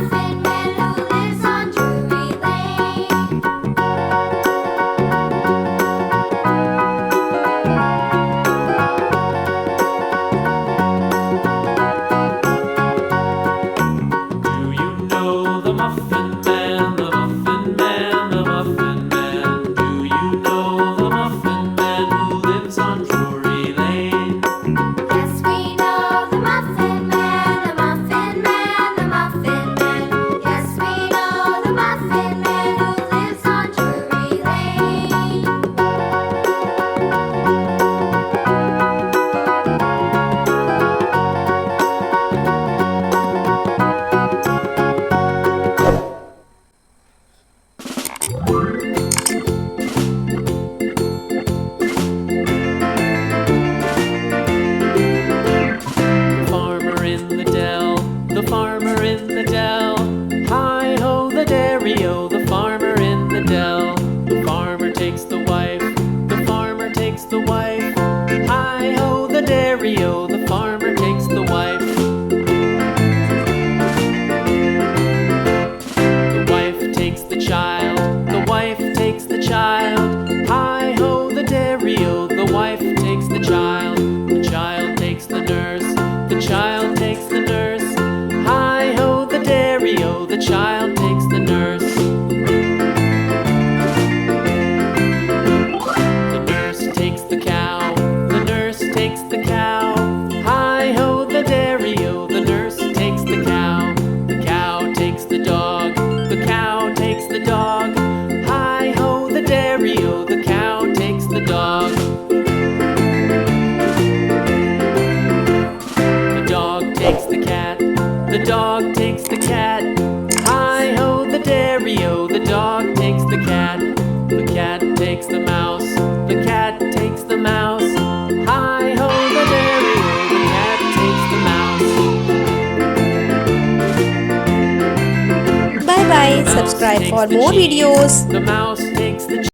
Muffin Man who lives on Drury Lane. Do you know the Muffin Man, the Muffin Man, the Muffin Man? Do you know the Muffin Man who lives on Drury Lane? Yes, we know the Muffin Man, the Muffin Man, the Muffin Man. Yes, we know the Muffin Man who lives on Drury Lane. The farmer in the dell, the farmer in the dell. Hi-ho, the dairy-o, the farmer in the dell. The farmer takes the wife, the farmer takes the wife. Hi-ho, the dairy-o, the farmer takes the wife. The wife takes the child, the wife takes the child. Hi-ho, the dairy-o, the wife takes the child. The child takes the nurse, the child takes the nurse. Hi-ho, the dairy-o, the child takes the nurse. The nurse takes the cow, the nurse takes the cow. Hi-ho, the dairy-o, the nurse takes the cow. The cow takes the dog, the cow takes the dog. Hi-ho, the dairy-o, the cow takes the dog. The dog takes the cat, the dog takes the cat. Hi-ho, the dairy-o, the dog takes the cat. The cat takes the mouse, the cat takes the mouse. Hi-ho, the dairy-o, the cat takes the mouse. Bye bye. Subscribe for more videos. The mouse takes the